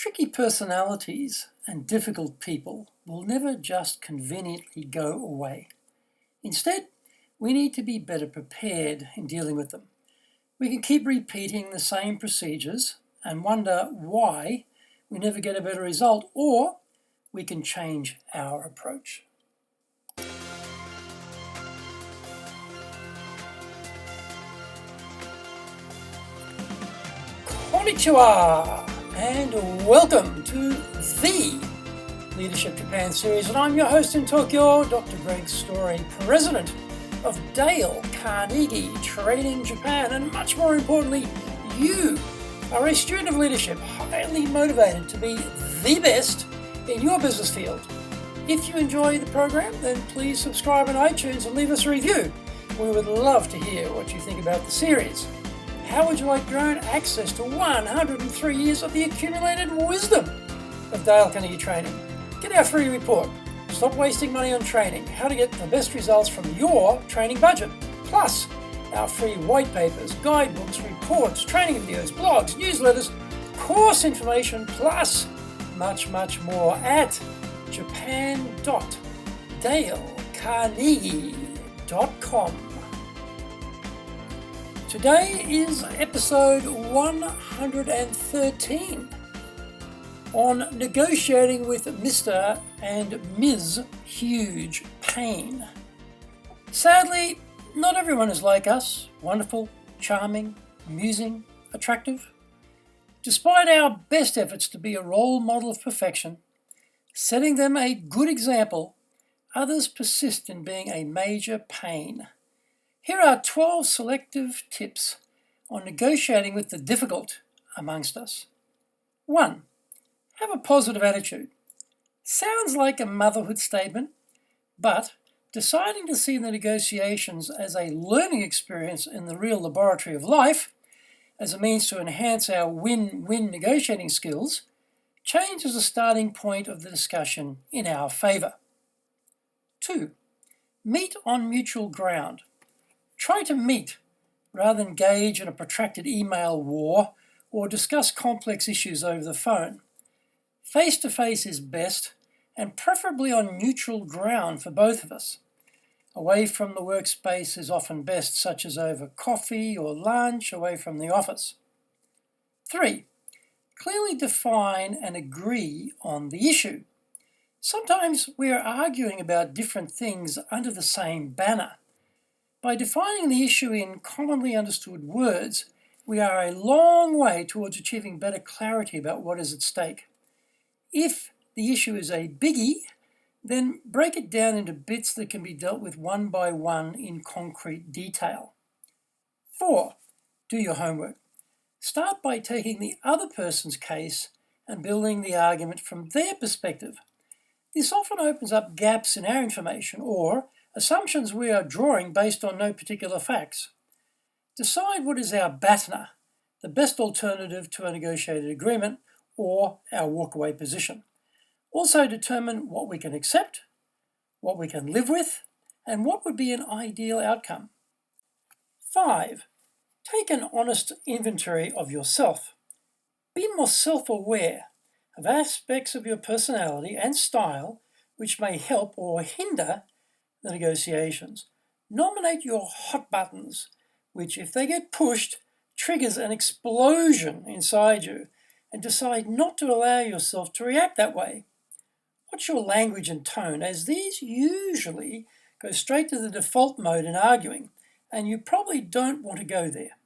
Tricky personalities and difficult people will never just conveniently go away. Instead, we need to be better prepared in dealing with them. We can keep repeating the same procedures and wonder why we never get a better result, or we can change our approach. Konnichiwa, and welcome to the Leadership Japan series. And I'm your host in Tokyo, Dr. Greg Story, president of Dale Carnegie Training Japan. And much more importantly, you are a student of leadership, highly motivated to be the best in your business field. If you enjoy the program, then please subscribe on iTunes and leave us a review. We would love to hear what you think about the series. How would you like your own access to 103 years of the accumulated wisdom of Dale Carnegie Training? Get our free report, Stop Wasting Money on Training, How to Get the Best Results from Your Training Budget. Plus, our free white papers, guidebooks, reports, training videos, blogs, newsletters, course information, plus much, much more at japan.dalecarnegie.com. Today is episode 113 on negotiating with Mr. and Ms. Huge Pain. Sadly, not everyone is like us, wonderful, charming, amusing, attractive. Despite our best efforts to be a role model of perfection, setting them a good example, others persist in being a major pain. Here are 12 selective tips on negotiating with the difficult amongst us. 1. Have a positive attitude. Sounds like a motherhood statement, but deciding to see the negotiations as a learning experience in the real laboratory of life, as a means to enhance our win-win negotiating skills, changes the starting point of the discussion in our favour. 2. Meet on mutual ground. Try to meet rather than engage in a protracted email war or discuss complex issues over the phone. Face-to-face is best, and preferably on neutral ground for both of us. Away from the workspace is often best, such as over coffee or lunch, away from the office. 3. Clearly define and agree on the issue. Sometimes we are arguing about different things under the same banner. By defining the issue in commonly understood words, we are a long way towards achieving better clarity about what is at stake. If the issue is a biggy, then break it down into bits that can be dealt with one by one in concrete detail. 4. Do your homework. Start by taking the other person's case and building the argument from their perspective. This often opens up gaps in our information or assumptions we are drawing based on no particular facts. Decide what is our BATNA, the best alternative to a negotiated agreement, or our walkaway position. Also determine what we can accept, what we can live with, and what would be an ideal outcome. 5. Take an honest inventory of yourself. Be more self-aware of aspects of your personality and style which may help or hinder the negotiations. Nominate your hot buttons, which, if they get pushed, triggers an explosion inside you, and decide not to allow yourself to react that way. Watch your language and tone, as these usually go straight to the default mode in arguing, and you probably don't want to go there.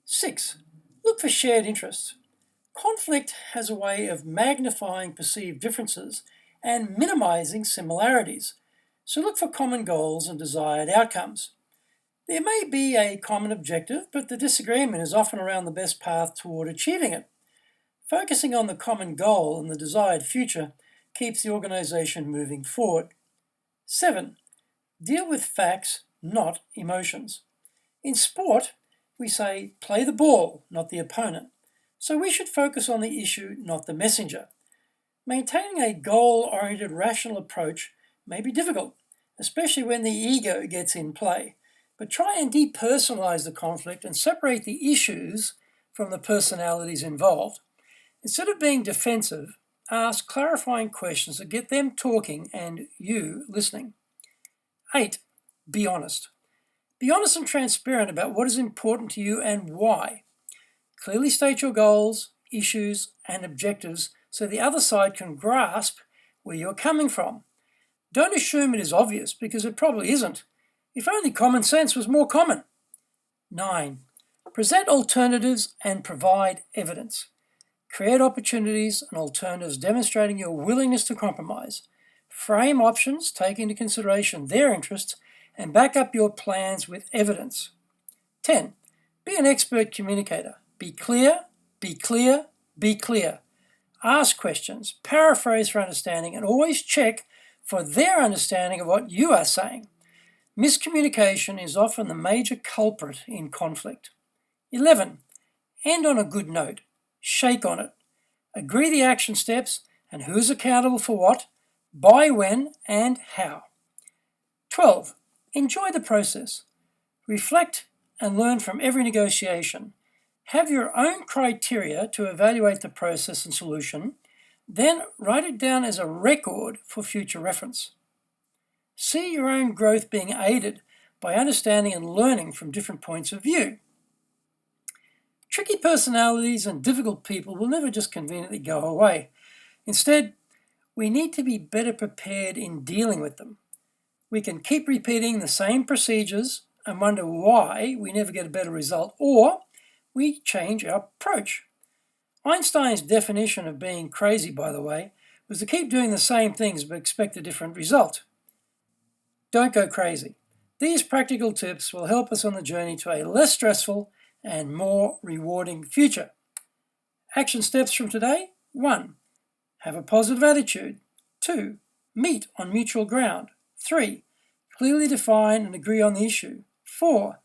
6. Look for shared interests. Conflict has a way of magnifying perceived differences and minimizing similarities. So look for common goals and desired outcomes. There may be a common objective, but the disagreement is often around the best path toward achieving it. Focusing on the common goal and the desired future keeps the organization moving forward. 7. Deal with facts, not emotions. In sport, we say play the ball, not the opponent. So we should focus on the issue, not the messenger. Maintaining a goal-oriented, rational approach may be difficult, especially when the ego gets in play. But try and depersonalize the conflict and separate the issues from the personalities involved. Instead of being defensive, ask clarifying questions that get them talking and you listening. 8. Be honest. Be honest and transparent about what is important to you and why. Clearly state your goals, issues, and objectives so the other side can grasp where you're coming from. Don't assume it is obvious, because it probably isn't. If only common sense was more common. 9. Present alternatives and provide evidence. Create opportunities and alternatives demonstrating your willingness to compromise. Frame options, take into consideration their interests, and back up your plans with evidence. 10. Be an expert communicator. Be clear, be clear, be clear. Ask questions, paraphrase for understanding, and always check for their understanding of what you are saying. Miscommunication is often the major culprit in conflict. 11. End on a good note. Shake on it. Agree the action steps and who is accountable for what, by when, and how. 12. Enjoy the process. Reflect and learn from every negotiation. Have your own criteria to evaluate the process and solution, then write it down as a record for future reference. See your own growth being aided by understanding and learning from different points of view. Tricky personalities and difficult people will never just conveniently go away. Instead, we need to be better prepared in dealing with them. We can keep repeating the same procedures and wonder why we never get a better result, or we change our approach. Einstein's definition of being crazy, by the way, was to keep doing the same things but expect a different result. Don't go crazy. These practical tips will help us on the journey to a less stressful and more rewarding future. Action steps from today: 1. Have a positive attitude. 2. Meet on mutual ground. 3. Clearly define and agree on the issue. 4.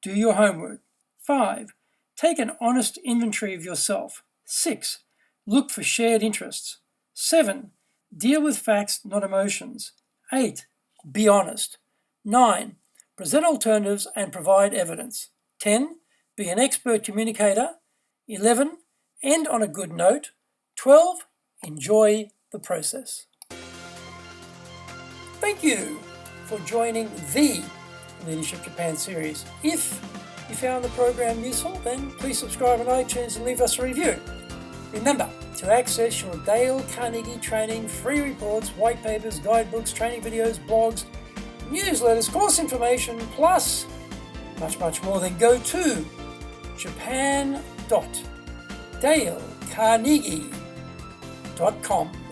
Do your homework. 5. Take an honest inventory of yourself. 6. Look for shared interests. 7. Deal with facts, not emotions. 8. Be honest. 9. Present alternatives and provide evidence. 10. Be an expert communicator. 11. End on a good note. 12. Enjoy the process. Thank you for joining the Leadership Japan series. If you found the program useful, then please subscribe on iTunes and leave us a review. Remember, to access your Dale Carnegie training, free reports, white papers, guidebooks, training videos, blogs, newsletters, course information, plus much more, then go to japan.dalecarnegie.com.